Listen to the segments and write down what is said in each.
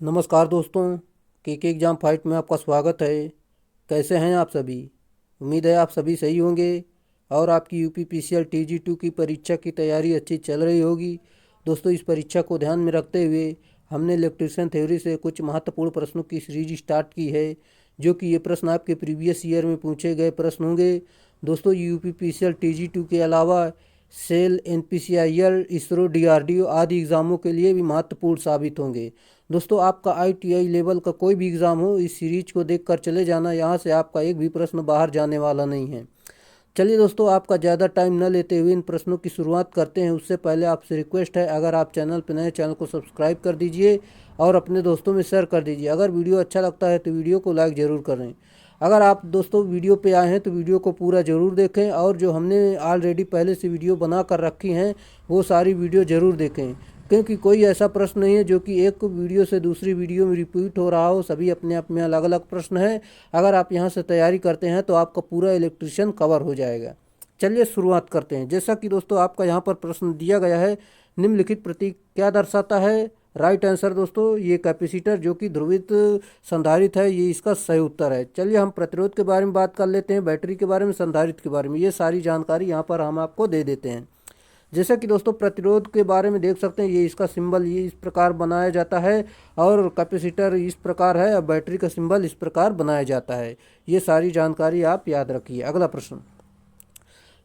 नमस्कार दोस्तों, के एग्ज़ाम फाइट में आपका स्वागत है। कैसे हैं आप सभी? उम्मीद है आप सभी सही होंगे और आपकी यूपी TG2 की परीक्षा की तैयारी अच्छी चल रही होगी। दोस्तों, इस परीक्षा को ध्यान में रखते हुए हमने इलेक्ट्रिशियन थ्योरी से कुछ महत्वपूर्ण प्रश्नों की सीरीज स्टार्ट की है, जो कि ये प्रश्न आपके प्रीवियस ईयर में पूछे गए प्रश्न होंगे। दोस्तों, यूपी TG2 के अलावा सेल, NPCIL, इसरो, DRDO आदि एग्ज़ामों के लिए भी महत्वपूर्ण साबित होंगे। दोस्तों, आपका ITI लेवल का कोई भी एग्ज़ाम हो, इस सीरीज को देखकर चले जाना। यहाँ से आपका एक भी प्रश्न बाहर जाने वाला नहीं है। चलिए दोस्तों, आपका ज़्यादा टाइम न लेते हुए इन प्रश्नों की शुरुआत करते हैं। उससे पहले आपसे रिक्वेस्ट है, अगर आप चैनल पर नए, चैनल को सब्सक्राइब कर दीजिए और अपने दोस्तों में शेयर कर दीजिए। अगर वीडियो अच्छा लगता है तो वीडियो को लाइक ज़रूर करें। अगर आप दोस्तों वीडियो पे आए हैं तो वीडियो को पूरा ज़रूर देखें, और जो हमने ऑलरेडी पहले से वीडियो बना कर रखी हैं वो सारी वीडियो ज़रूर देखें, क्योंकि कोई ऐसा प्रश्न नहीं है जो कि एक वीडियो से दूसरी वीडियो में रिपीट हो रहा हो। सभी अपने आप में अलग अलग प्रश्न हैं। अगर आप यहाँ से तैयारी करते हैं तो आपका पूरा इलेक्ट्रिशियन कवर हो जाएगा। चलिए शुरुआत करते हैं। जैसा कि दोस्तों आपका यहाँ पर प्रश्न दिया गया है, निम्नलिखित प्रतीक क्या दर्शाता है? राइट आंसर दोस्तों, ये कैपेसिटर जो कि ध्रुवित संधारित्र है, ये इसका सही उत्तर है। चलिए हम प्रतिरोध के बारे में बात कर लेते हैं, बैटरी के बारे में, संधारित्र के बारे में। ये सारी जानकारी यहाँ पर हम आपको दे देते हैं। जैसे कि दोस्तों प्रतिरोध के बारे में देख सकते हैं, ये इसका सिंबल ये इस प्रकार बनाया जाता है, और कैपेसिटर इस प्रकार है, और बैटरी का सिंबल इस प्रकार बनाया जाता है। ये सारी जानकारी आप याद रखिए। अगला प्रश्न,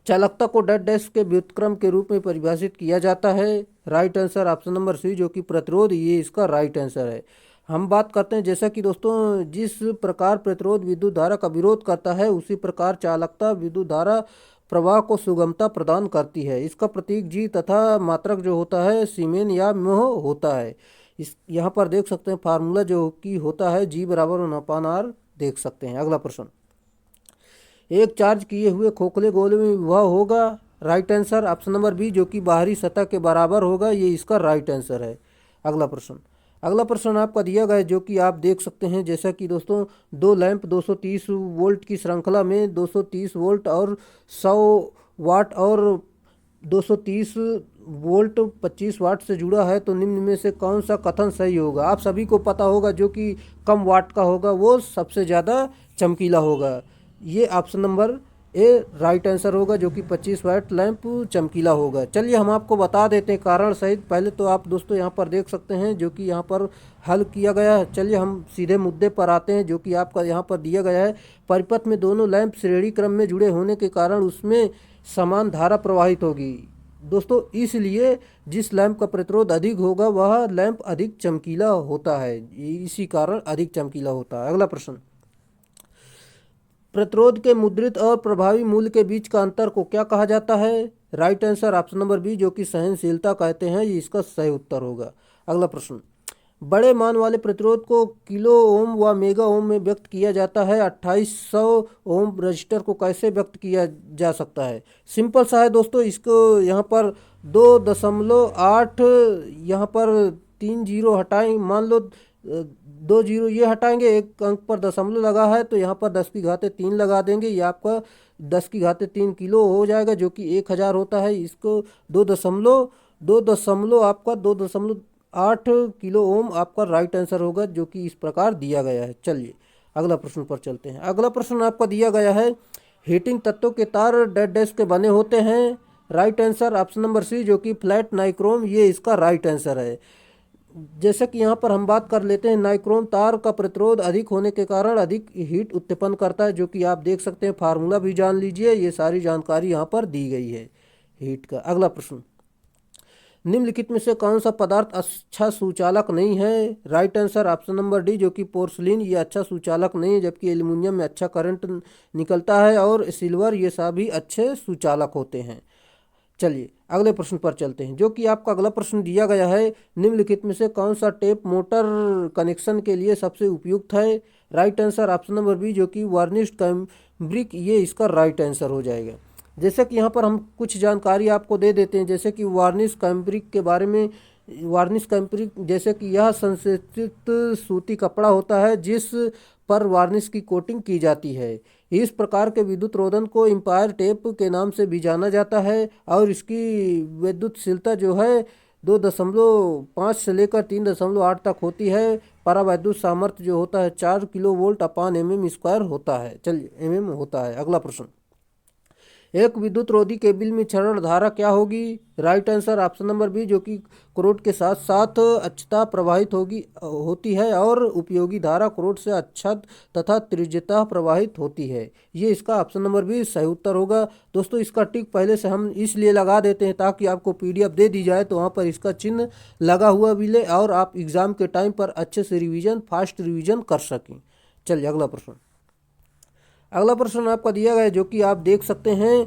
चालकता को डेड डैश के व्युत्क्रम के रूप में परिभाषित किया जाता है। Right answer option number C, जो कि प्रतिरोध, ये इसका राइट आंसर है। हम बात करते हैं, जैसा कि दोस्तों जिस प्रकार प्रतिरोध विद्युत धारा का विरोध करता है, उसी प्रकार चालकता विद्युत धारा प्रवाह को सुगमता प्रदान करती है। इसका प्रतीक जी तथा मात्रक जो होता है सीमेन या म्हो होता है। इस यहाँ पर देख सकते हैं फार्मूला जो कि होता है G बराबर 1/r, देख सकते हैं। अगला प्रश्न, एक चार्ज किए हुए खोखले गोले में विभव होगा। Right answer option number B, जो कि बाहरी सतह के बराबर होगा, ये इसका राइट आंसर है। अगला प्रश्न आपका दिया गया है, जो कि आप देख सकते हैं। जैसा कि दोस्तों दो लैंप 230 वोल्ट की श्रृंखला में 230 वोल्ट और 100 वाट और 230 वोल्ट 25 वाट से जुड़ा है, तो निम्न में से कौन सा कथन सही होगा? आप सभी को पता होगा, जो कि कम वाट का होगा वो सबसे ज़्यादा चमकीला होगा। ये option number A right answer होगा, जो कि 25 वाट लैंप चमकीला होगा। चलिए हम आपको बता देते हैं कारण सहित। पहले तो आप दोस्तों यहाँ पर देख सकते हैं, जो कि यहाँ पर हल किया गया है। चलिए हम सीधे मुद्दे पर आते हैं, जो कि आपका यहाँ पर दिया गया है। परिपथ में दोनों लैंप श्रेणी क्रम में जुड़े होने के कारण उसमें समान धारा प्रवाहित होगी। दोस्तों इसलिए जिस लैंप का प्रतिरोध अधिक होगा वह लैंप अधिक चमकीला होता है, इसी कारण अधिक चमकीला होता है। अगला प्रश्न, प्रतिरोध के मुद्रित और प्रभावी मूल्य के बीच का अंतर को क्या कहा जाता है? Right answer option number B, जो कि सहनशीलता कहते हैं, ये इसका सही उत्तर होगा। अगला प्रश्न, बड़े मान वाले प्रतिरोध को किलो ओम व मेगा ओम में व्यक्त किया जाता है। 2800 ओम रजिस्टर को कैसे व्यक्त किया जा सकता है? सिंपल सा है दोस्तों। इसको यहाँ पर 2.8, यहाँ पर 3 जीरो हटाएं, मान लो 2 जीरो ये हटाएंगे, एक अंक पर दशमलव लगा है, तो यहाँ पर 10⁻³ लगा देंगे। ये आपका 10⁻³ किलो हो जाएगा, जो कि 1000 होता है। इसको 2 दशमलव आपका 2.8 किलो ओम आपका राइट आंसर होगा, जो कि इस प्रकार दिया गया है। चलिए अगला प्रश्न पर चलते हैं। अगला प्रश्न आपका दिया गया है, हीटिंग तत्वों के तार डेड डैश के बने होते हैं। Right answer option number C, जो कि फ्लैट नाइक्रोम, ये इसका राइट आंसर है। जैसा कि यहाँ पर हम बात कर लेते हैं, नाइक्रोम तार का प्रतिरोध अधिक होने के कारण अधिक हीट उत्पन्न करता है, जो कि आप देख सकते हैं। फार्मूला भी जान लीजिए, ये सारी जानकारी यहाँ पर दी गई है हीट का। अगला प्रश्न, निम्नलिखित में से कौन सा पदार्थ अच्छा सुचालक नहीं है? Right answer option number D, जो कि पोर्सलिन, ये अच्छा सुचालक नहीं है, जबकि एल्यूमिनियम में अच्छा करंट निकलता है, और सिल्वर, ये सभी अच्छे सुचालक होते हैं। चलिए अगले प्रश्न पर चलते हैं, जो कि आपका अगला प्रश्न दिया गया है, निम्नलिखित में से कौन सा टेप मोटर कनेक्शन के लिए सबसे उपयुक्त है? Right answer option number B, जो कि वार्निश्ड कैम्ब्रिक, ये इसका राइट आंसर हो जाएगा। जैसे कि यहाँ पर हम कुछ जानकारी आपको दे देते हैं, जैसे कि वार्निश कैम्ब्रिक के बारे में। वार्निश कैम्ब्रिक जैसे कि यह संश्लेषित सूती कपड़ा होता है जिस पर वार्निश की कोटिंग की जाती है। इस प्रकार के विद्युत रोधन को एम्पायर टेप के नाम से भी जाना जाता है, और इसकी विद्युतशीलता जो है 2.5 से लेकर 3.8 तक होती है। परावैद्युत सामर्थ्य जो होता है 4 किलोवोल्ट अपान mm स्क्वायर होता है। चलिए mm होता है। अगला प्रश्न, एक विद्युत रोधी केबल में क्षरण धारा क्या होगी? Right answer option number B, जो कि क्रोड के साथ साथ अक्षता प्रवाहित होती है और उपयोगी धारा क्रोड से अक्षत तथा त्रिज्यता प्रवाहित होती है। ये इसका ऑप्शन नंबर बी सही उत्तर होगा। दोस्तों इसका टिक पहले से हम इसलिए लगा देते हैं ताकि आपको पीडीएफ दे दी जाए तो वहाँ पर इसका चिन्ह लगा हुआ मिले और आप एग्जाम के टाइम पर अच्छे से रिविजन फास्ट रिविजन कर सकें। चलिए अगला प्रश्न, अगला प्रश्न आपका दिया गया है जो कि आप देख सकते हैं,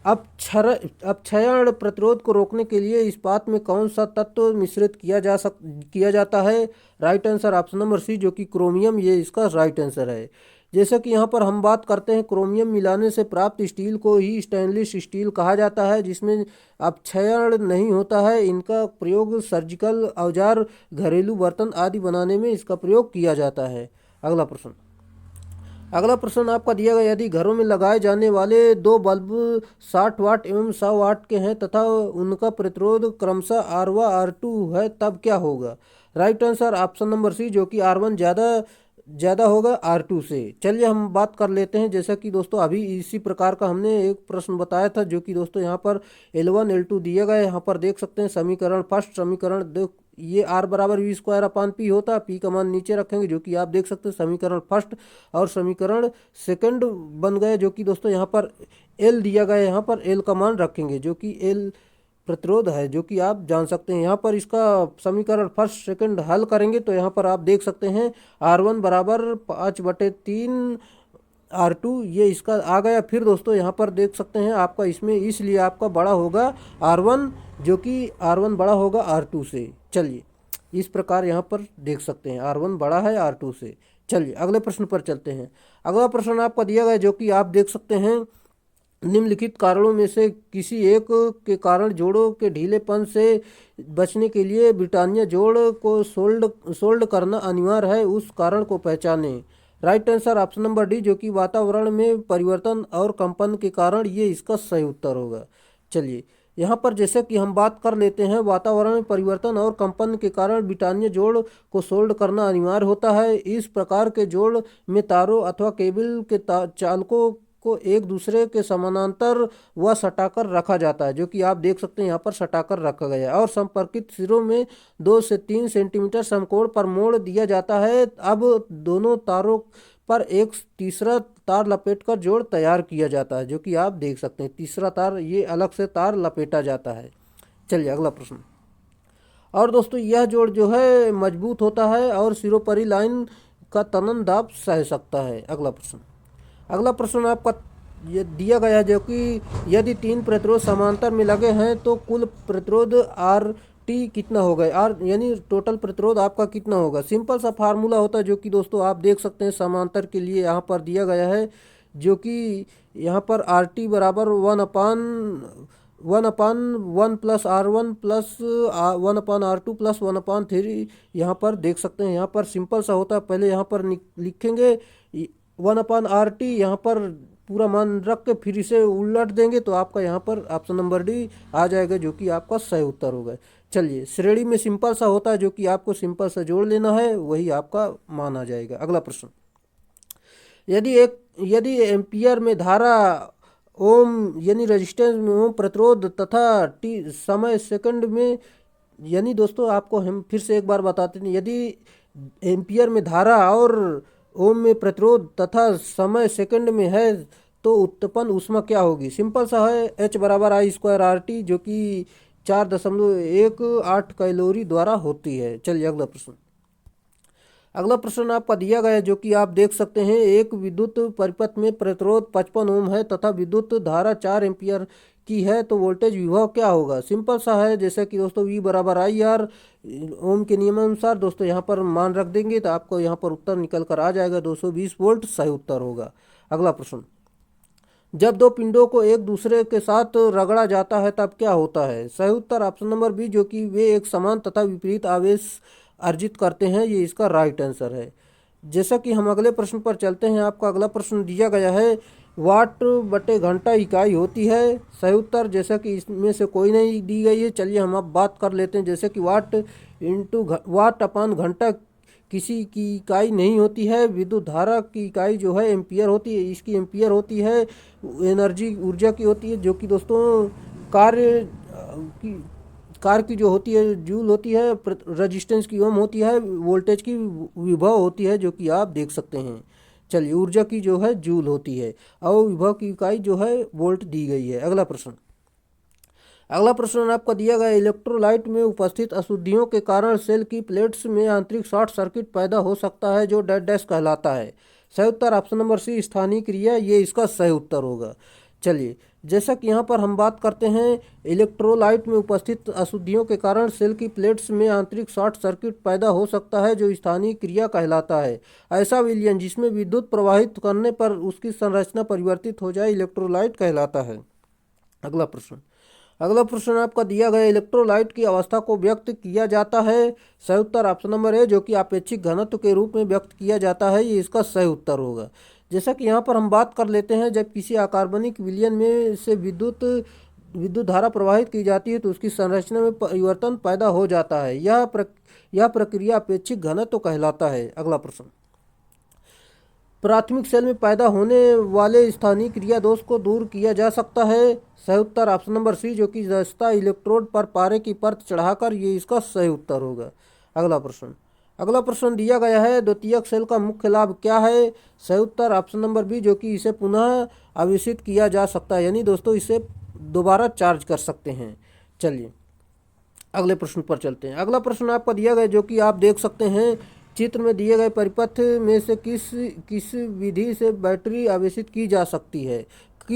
अपक्षयण प्रतिरोध को रोकने के लिए इस्पात में कौन सा तत्व मिश्रित किया जाता है? Right answer option number C, जो कि क्रोमियम, ये इसका राइट आंसर है। जैसा कि यहाँ पर हम बात करते हैं, क्रोमियम मिलाने से प्राप्त स्टील को ही स्टेनलेस स्टील कहा जाता है, जिसमें अपक्षयण नहीं होता है। इनका प्रयोग सर्जिकल औजार, घरेलू बर्तन आदि बनाने में इसका प्रयोग किया जाता है। अगला प्रश्न, अगला प्रश्न आपका दिया गया, यदि घरों में लगाए जाने वाले दो बल्ब 60 वाट एवं 100 वाट के हैं तथा उनका प्रतिरोध क्रमशः R1 व R2 है, तब क्या होगा? Right answer option number C, जो कि R1 ज़्यादा होगा R2 से। चलिए हम बात कर लेते हैं। जैसा कि दोस्तों अभी इसी प्रकार का हमने एक प्रश्न बताया था, जो कि दोस्तों यहाँ पर L1 L2 दिया गया है। यहाँ पर देख सकते हैं समीकरण फर्स्ट, समीकरण ये R बराबर वी स्क्वायर अपान पी होता है। पी का मान नीचे रखेंगे, जो कि आप देख सकते हैं समीकरण फर्स्ट और समीकरण सेकंड बन गए, जो कि दोस्तों यहाँ पर L दिया गया है। यहाँ पर L का मान रखेंगे, जो कि L प्रतिरोध है, जो कि आप जान सकते हैं। यहाँ पर इसका समीकरण फर्स्ट सेकंड हल करेंगे तो यहाँ पर आप देख सकते हैं R1 बराबर 5/3 R2, ये इसका आ गया। फिर दोस्तों यहाँ पर देख सकते हैं आपका इसमें इसलिए आपका बड़ा होगा R1, जो कि R1 बड़ा होगा R2 से। चलिए इस प्रकार यहाँ पर देख सकते हैं R1 बड़ा है R2 से। चलिए अगले प्रश्न पर चलते हैं। अगला प्रश्न आपका दिया गया, जो कि आप देख सकते हैं, निम्नलिखित कारणों में से किसी एक के कारण जोड़ों के ढीलेपन से बचने के लिए ब्रिटानिया जोड़ को सोल्ड करना अनिवार्य है, उस कारण को पहचानें। Right answer option number D, जो कि वातावरण में परिवर्तन और कंपन के कारण, ये इसका सही उत्तर होगा। चलिए यहाँ पर जैसे कि हम बात कर लेते हैं, वातावरण में परिवर्तन और कंपन के कारण ब्रिटानिया जोड़ को सोल्ड करना अनिवार्य होता है। इस प्रकार के जोड़ में तारों अथवा केबल के चालकों को एक दूसरे के समानांतर व सटाकर रखा जाता है, जो कि आप देख सकते हैं यहाँ पर सटाकर रखा गया है, और संपर्कित सिरों में 2 से 3 सेंटीमीटर समकोण पर मोड़ दिया जाता है। अब दोनों तारों पर एक तीसरा तार लपेटकर जोड़ तैयार किया जाता है, जो कि आप देख सकते हैं तीसरा तार, ये अलग से तार लपेटा जाता है। चलिए अगला प्रश्न, और दोस्तों यह जोड़ जो है मजबूत होता है और सिरोपरी लाइन का तनन दाब सह सकता है। अगला प्रश्न, अगला प्रश्न आपका ये दिया गया है, जो कि यदि 3 प्रतिरोध समांतर में लगे हैं तो कुल प्रतिरोध RT कितना होगा? यानी टोटल प्रतिरोध आपका कितना होगा? सिंपल सा फार्मूला होता है, जो कि दोस्तों आप देख सकते हैं समांतर के लिए यहाँ पर दिया गया है, जो कि यहाँ पर RT बराबर 1/1 plus R1 plus 1/R2 plus 1/3। यहाँ पर देख सकते हैं, यहाँ पर सिंपल सा होता है। पहले यहाँ पर लिखेंगे 1/RT, यहाँ पर पूरा मान रख के फिर इसे उलट देंगे तो आपका यहाँ पर ऑप्शन नंबर डी आ जाएगा, जो कि आपका सही उत्तर होगा। चलिए श्रेणी में सिंपल सा होता है, जो कि आपको सिंपल सा जोड़ लेना है, वही आपका मान आ जाएगा। अगला प्रश्न, यदि एम्पियर में धारा, ओम यानी रेजिस्टेंस में ओम प्रतिरोध तथा टी समय सेकंड में, यानी दोस्तों आपको हम फिर से एक बार बताते हैं, यदि एम्पियर में धारा और ओम में प्रतिरोध तथा समय सेकंड में है तो उत्पन्न ऊष्मा क्या होगी? सिंपल सा है, H बराबर I² RT, जो कि 4.18 कैलोरी द्वारा होती है। चलिए अगला प्रश्न, अगला प्रश्न आपका दिया गया है, जो कि आप देख सकते हैं, एक विद्युत परिपथ में प्रतिरोध 55 ओम है तथा विद्युत धारा 4 एम्पियर की है, तो वोल्टेज विभव क्या होगा? सिंपल सा है, जैसे कि दोस्तों V बराबर IR, ओम के नियमानुसार दोस्तों यहाँ पर मान रख देंगे तो आपको यहाँ पर उत्तर निकल कर आ जाएगा 220 वोल्ट सही उत्तर होगा। अगला प्रश्न, जब दो पिंडों को एक दूसरे के साथ रगड़ा जाता है तब क्या होता है? सही उत्तर ऑप्शन नंबर बी, जो कि वे एक समान तथा विपरीत आवेश अर्जित करते हैं, ये इसका राइट आंसर है। जैसा कि हम अगले प्रश्न पर चलते हैं, आपका अगला प्रश्न दिया गया है, वाट बटे घंटा इकाई होती है। सही उत्तर जैसा कि इसमें से कोई नहीं दी गई है। चलिए हम अब बात कर लेते हैं, जैसे कि वाट अपान घंटा किसी की इकाई नहीं होती है। विद्युत धारा की इकाई जो है एम्पियर होती है, इसकी एम्पियर होती है। एनर्जी ऊर्जा की होती है, जो कि दोस्तों कार्य की कार की जो होती है जूल होती है, रेजिस्टेंस की ओम होती है, वोल्टेज की विभव होती है, जो कि आप देख सकते हैं। चलिए ऊर्जा की जो है जूल होती है और विभव की इकाई जो है वोल्ट दी गई है। अगला प्रश्न आपका दिया गया, इलेक्ट्रोलाइट में उपस्थित अशुद्धियों के कारण सेल की प्लेट्स में आंतरिक शॉर्ट सर्किट पैदा हो सकता है, जो डेड डैश कहलाता है। सही उत्तर ऑप्शन नंबर सी स्थानीय क्रिया, ये इसका सही उत्तर होगा। चलिए जैसा कि यहाँ पर हम बात करते हैं, इलेक्ट्रोलाइट में उपस्थित अशुद्धियों के कारण सेल की प्लेट्स में आंतरिक शॉर्ट सर्किट पैदा हो सकता है, जो स्थानीय क्रिया कहलाता है। ऐसा विलयन जिसमें विद्युत प्रवाहित करने पर उसकी संरचना परिवर्तित हो जाए इलेक्ट्रोलाइट कहलाता है। अगला प्रश्न आपका दिया गया, इलेक्ट्रोलाइट की अवस्था को व्यक्त किया जाता है। सही उत्तर ऑप्शन नंबर ए, जो कि आपेक्षिक घनत्व के रूप में व्यक्त किया जाता है, ये इसका सही उत्तर होगा। जैसा कि यहाँ पर हम बात कर लेते हैं, जब किसी अकार्बनिक विलयन में से विद्युत धारा प्रवाहित की जाती है तो उसकी संरचना में परिवर्तन पैदा हो जाता है। यह प्रक्रिया अपेक्षिक घनत्व कहलाता है। अगला प्रश्न, प्राथमिक सेल में पैदा होने वाले स्थानीय क्रिया दोष को दूर किया जा सकता है। सही उत्तर ऑप्शन नंबर सी, जो कि जस्ता इलेक्ट्रोड पर पारे की परत चढ़ाकर, ये इसका सही उत्तर होगा। अगला प्रश्न दिया गया है, द्वितीयक सेल का मुख्य लाभ क्या है। सही उत्तर ऑप्शन नंबर बी, जो कि इसे पुनः आवेशित किया जा सकता है, यानी दोस्तों इसे दोबारा चार्ज कर सकते हैं। चलिए अगले प्रश्न पर चलते हैं। अगला प्रश्न आपका दिया गया, जो कि आप देख सकते हैं, चित्र में दिए गए परिपथ में से किस विधि से बैटरी आवेशित की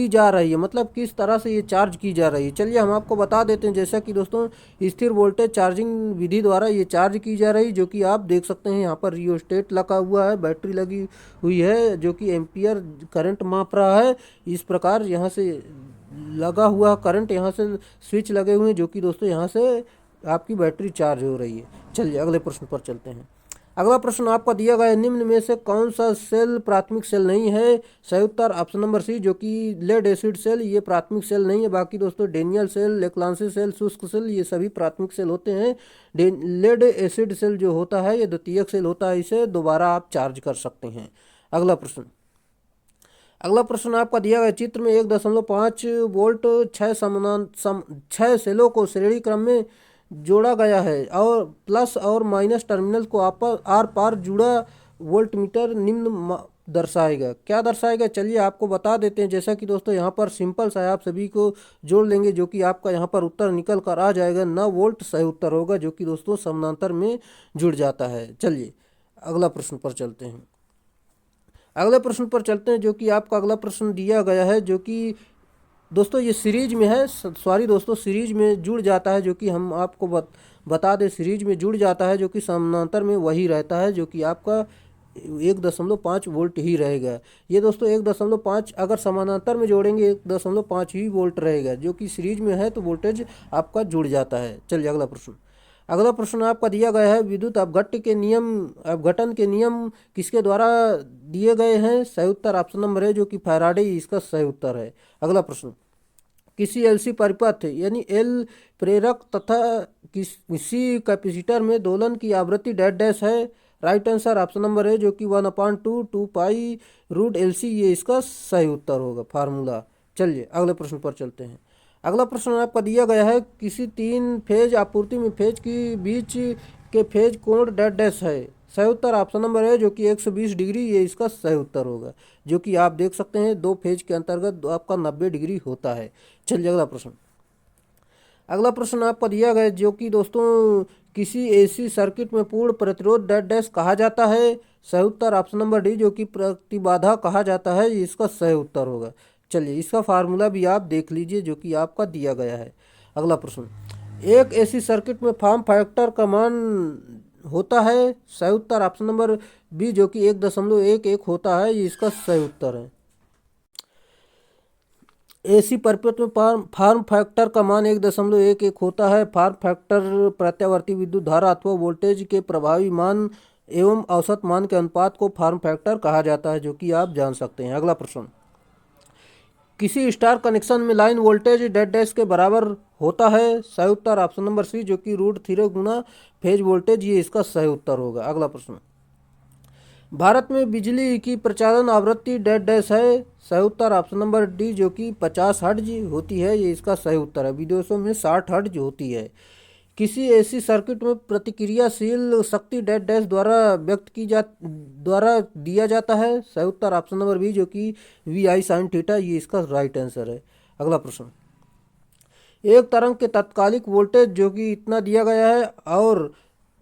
जा रही है, मतलब किस तरह से ये चार्ज की जा रही है। चलिए हम आपको बता देते हैं, जैसा कि दोस्तों स्थिर वोल्टेज चार्जिंग विधि द्वारा ये चार्ज की जा रही, जो कि आप देख सकते हैं यहाँ पर रियोस्टेट लगा हुआ है, बैटरी लगी हुई है, जो कि एम्पियर करंट माप रहा है। इस प्रकार यहाँ से लगा हुआ करंट, यहाँ से स्विच लगे हुए हैं, जो कि दोस्तों यहाँ से आपकी बैटरी चार्ज हो रही है। चलिए अगले प्रश्न पर चलते हैं। अगला प्रश्न आपका दिया गया है, निम्न में से कौन सा सेल प्राथमिक सेल नहीं है। सही उत्तर ऑप्शन नंबर सी, जो कि लेड एसिड सेल, ये प्राथमिक सेल नहीं है। बाकी दोस्तों डेनियल सेल, लेक्लांसी सेल, शुष्क सेल, ये सभी प्राथमिक सेल होते हैं। लेड एसिड सेल जो होता है ये द्वितीयक सेल होता है, इसे दोबारा आप चार्ज कर सकते हैं। अगला प्रश्न आपका दिया गया, चित्र में 1.5 वोल्ट 6 सेलों को श्रेणी क्रम में जोड़ा गया है और प्लस और माइनस टर्मिनल को आर पार जुड़ा वोल्टमीटर निम्न दर्शाएगा। क्या दर्शाएगा, चलिए आपको बता देते हैं। जैसा कि दोस्तों यहाँ पर सिंपल सा है, आप सभी को जोड़ लेंगे, जो कि आपका यहाँ पर उत्तर निकल कर आ जाएगा। 9 वोल्ट सही उत्तर होगा, जो कि दोस्तों समानांतर में जुड़ जाता है। चलिए अगला प्रश्न पर चलते हैं। जो कि आपका अगला प्रश्न दिया गया है, जो कि दोस्तों ये सीरीज में है, सीरीज में जुड़ जाता है, जो कि हम आपको बता दें, सीरीज में जुड़ जाता है, जो कि समानांतर में वही रहता है, जो कि आपका 1.5 वोल्ट ही रहेगा। ये दोस्तों 1.5 अगर समानांतर में जोड़ेंगे 1.5 ही वोल्ट रहेगा, जो कि सीरीज में है तो वोल्टेज आपका जुड़ जाता है। चलिए अगला प्रश्न आपका दिया गया है, विद्युत अपघटन के नियम किसके द्वारा दिए गए हैं। सही उत्तर ऑप्शन नंबर है, जो कि फैराडे, इसका सही उत्तर है। अगला प्रश्न, किसी एलसी परिपथ यानी एल प्रेरक तथा किसी कैपेसिटर में दोलन की आवृत्ति डैश डैश है। राइट आंसर ऑप्शन नंबर है, जो कि 1/2 ये इसका सही उत्तर होगा फार्मूला। चलिए अगले प्रश्न पर चलते हैं। अगला प्रश्न आपका दिया गया है, किसी 3 फेज आपूर्ति में फेज के बीच के फेज कोण डैश डैश है। सही उत्तर ऑप्शन नंबर है, जो कि 120 डिग्री, ये इसका सही उत्तर होगा, जो कि आप देख सकते हैं 2 फेज के अंतर्गत आपका 90 डिग्री होता है। चलिए अगला प्रश्न आपका दिया गया, जो कि दोस्तों किसी एसी सर्किट में पूर्ण प्रतिरोध डैश डैश कहा जाता है। सही उत्तर ऑप्शन नंबर डी, जो कि प्रतिबाधा कहा जाता है, ये इसका सही उत्तर होगा। चलिए इसका फार्मूला भी आप देख लीजिए, जो कि आपका दिया गया है। अगला प्रश्न, एक एसी सर्किट में फॉर्म फैक्टर का मान होता है। सही उत्तर ऑप्शन नंबर बी, जो कि 1.11 होता है, ये इसका सही उत्तर है। एसी परिपथ में फॉर्म फैक्टर का मान 1.11 होता है। फॉर्म फैक्टर प्रत्यावर्ती विद्युत धारा अथवा वोल्टेज के प्रभावी मान एवं औसत मान के अनुपात को फॉर्म फैक्टर कहा जाता है, जो कि आप जान सकते हैं। अगला प्रश्न, किसी स्टार कनेक्शन में लाइन वोल्टेज डेड डैश के बराबर होता है। सही उत्तर ऑप्शन नंबर सी जो कि √3 गुना फेज वोल्टेज, ये इसका सही उत्तर होगा। अगला प्रश्न, भारत में बिजली की प्रचालन आवृत्ति डेड डैश है। सही उत्तर ऑप्शन नंबर डी जो कि 50 हर्ट्ज होती है, ये इसका सही उत्तर है। विदेशों में 60 हर्ट्ज होती है। किसी एसी सर्किट में प्रतिक्रियाशील शक्ति डेड डैश द्वारा दिया जाता है। सही उत्तर ऑप्शन नंबर बी जो कि VI sin थीटा, ये इसका राइट आंसर है। अगला प्रश्न, एक तरंग के तात्कालिक वोल्टेज जो कि इतना दिया गया है और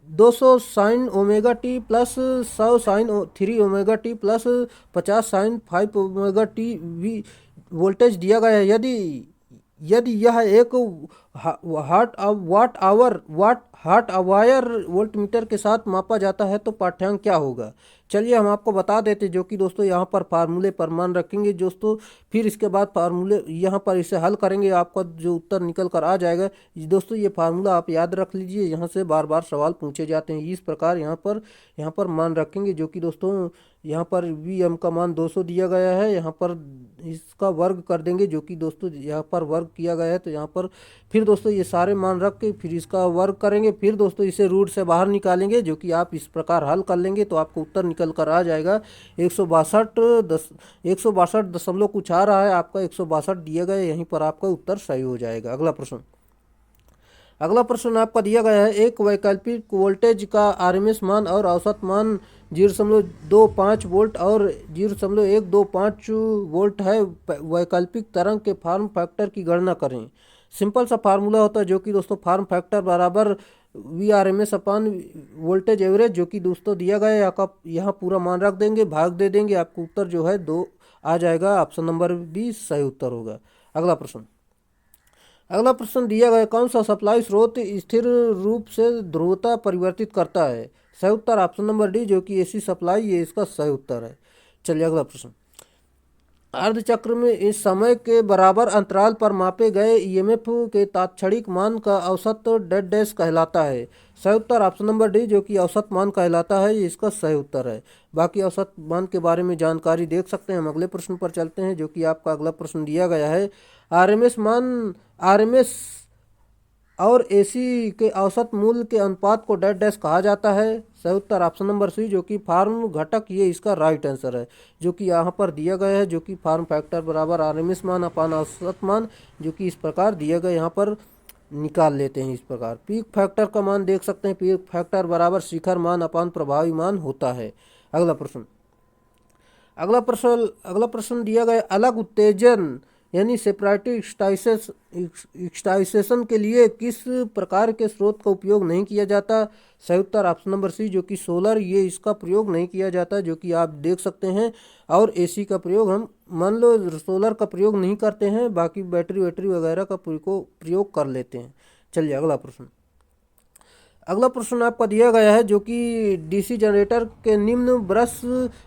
200 sine omega t plus 100 sine 3 omega t plus 50 sine 5 omega t voltage दिया गया है। यदि यदि यह एक हार्ट आवर वोल्टमीटर के साथ मापा जाता है तो पाठ्यांक क्या होगा। चलिए हम आपको बता देते, जो कि दोस्तों यहाँ पर फार्मूले पर मान रखेंगे दोस्तों, फिर इसके बाद फार्मूले यहाँ पर इसे हल करेंगे, आपका जो उत्तर निकल कर आ जाएगा। दोस्तों ये फार्मूला आप याद रख लीजिए, यहाँ से बार बार सवाल पूछे जाते हैं। इस प्रकार यहाँ पर मान रखेंगे, जो कि दोस्तों यहाँ पर VM का मान 200 दिया गया है, यहाँ पर इसका वर्ग कर देंगे, जो कि दोस्तों यहाँ पर वर्ग किया गया है, तो यहाँ पर फिर दोस्तों ये सारे मान रख के फिर इसका वर्ग करेंगे, फिर दोस्तों इसे रूट से बाहर निकालेंगे, जो कि आप इस प्रकार हल कर लेंगे तो आपको उत्तर निकल कर आ जाएगा 162 दशमलव कुछ आ रहा है, आपका 162 दिया गया, यहीं पर आपका उत्तर सही हो जाएगा। अगला प्रश्न आपका दिया गया है, एक वैकल्पिक वोल्टेज का RMS मान और औसत मान 0.25 वोल्ट और 0.125 वोल्ट है। वैकल्पिक तरंग के फॉर्म फैक्टर की गणना करें। सिंपल सा फार्मूला होता है, जो कि दोस्तों फॉर्म फैक्टर बराबर VRMS अपान वोल्टेज एवरेज, जो कि दोस्तों दिया गया है, आपका यहाँ पूरा मान रख देंगे, भाग दे देंगे, आपको उत्तर जो है 2 आ जाएगा। ऑप्शन नंबर बी सही उत्तर होगा। अगला प्रश्न दिया गया, कौन सा सप्लाई स्रोत स्थिर रूप से ध्रुवता परिवर्तित करता है। सही उत्तर ऑप्शन नंबर डी जो कि AC सप्लाई, ये इसका सही उत्तर है। चलिए अगला प्रश्न, अर्धचक्र में इस समय के बराबर अंतराल पर मापे गए EMF के तात्क्षणिक मान का औसत डेड डैश कहलाता है। सही उत्तर ऑप्शन नंबर डी जो कि औसत मान कहलाता है, ये इसका सही उत्तर है। बाकी औसत मान के बारे में जानकारी देख सकते हैं। हम अगले प्रश्न पर चलते हैं, जो कि आपका अगला प्रश्न दिया गया है, RMS और AC के औसत मूल्य के अनुपात को डेड डैश कहा जाता है। सही उत्तर ऑप्शन नंबर सी जो कि फॉर्म घटक, ये इसका राइट आंसर है, जो कि यहाँ पर दिया गया है, जो कि फॉर्म फैक्टर बराबर RMS मान अपान औसत मान, जो कि इस प्रकार दिया गया, यहाँ पर निकाल लेते हैं इस प्रकार। पीक फैक्टर का मान देख सकते हैं, पीक फैक्टर बराबर शिखर मान अपान प्रभावी मान होता है। अगला प्रश्न दिया गया, अलग उत्तेजन यानी सेपरेटिव एक्साइटेशन के लिए किस प्रकार के स्रोत का उपयोग नहीं किया जाता। सही उत्तर ऑप्शन नंबर सी जो कि सोलर, ये इसका प्रयोग नहीं किया जाता, जो कि आप देख सकते हैं। और AC का प्रयोग हम मान लो सोलर का प्रयोग नहीं करते हैं, बाकी बैटरी वगैरह का प्रयोग कर लेते हैं। चलिए अगला प्रश्न आपका दिया गया है, जो कि DC जनरेटर के निम्न ब्रश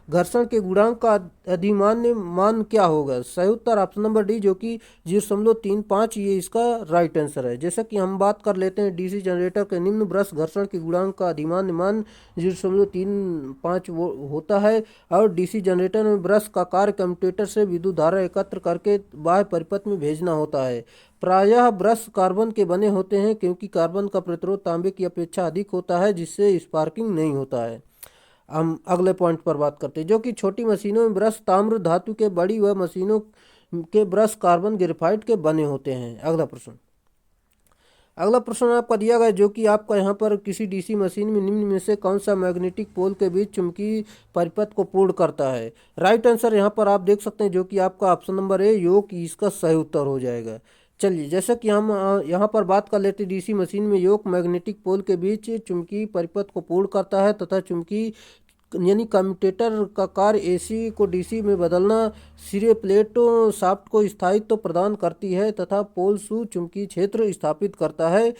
घर्षण के गुणांक का अधिमान्य मान क्या होगा। सही उत्तर ऑप्शन नंबर डी जो कि 0.35, ये इसका राइट आंसर है। जैसा कि हम बात कर लेते हैं, DC जनरेटर के निम्न ब्रश घर्षण के गुणांक का अधिमान्य मान 0.35 होता है। और DC जनरेटर में ब्रश का कार्य कम्यूटेटर से विद्युत धारा एकत्र करके बाह्य परिपथ में भेजना होता है। प्रायः ब्रश कार्बन के बने होते हैं, क्योंकि कार्बन का प्रतिरोध तांबे की अपेक्षा अधिक होता है, जिससे स्पार्किंग नहीं होता है। हम अगले पॉइंट पर बात करते हैं, जो कि छोटी मशीनों में ब्रश ताम्र धातु के, बड़ी व मशीनों के ब्रश कार्बन ग्रेफाइट के बने होते हैं। अगला प्रश्न आपका दिया गया, जो कि आपका यहाँ पर किसी DC मशीन में निम्न में से कौन सा मैग्नेटिक पोल के बीच चुंबकीय परिपथ को पूर्ण करता है। राइट आंसर यहाँ पर आप देख सकते हैं, जो कि आपका ऑप्शन नंबर ए योक, इसका सही उत्तर हो जाएगा। चलिए, जैसा कि हम यहाँ पर बात कर लेते हैं, DC मशीन में योक मैग्नेटिक पोल के बीच चुंबकीय परिपथ को पूर्ण करता है, तथा चुंबकीय यानी कम्यूटेटर का कार्य AC को DC में बदलना, सिरे प्लेटों शाफ्ट को स्थायित्व प्रदान करती है, तथा पोल सु चुंबकीय क्षेत्र स्थापित करता है।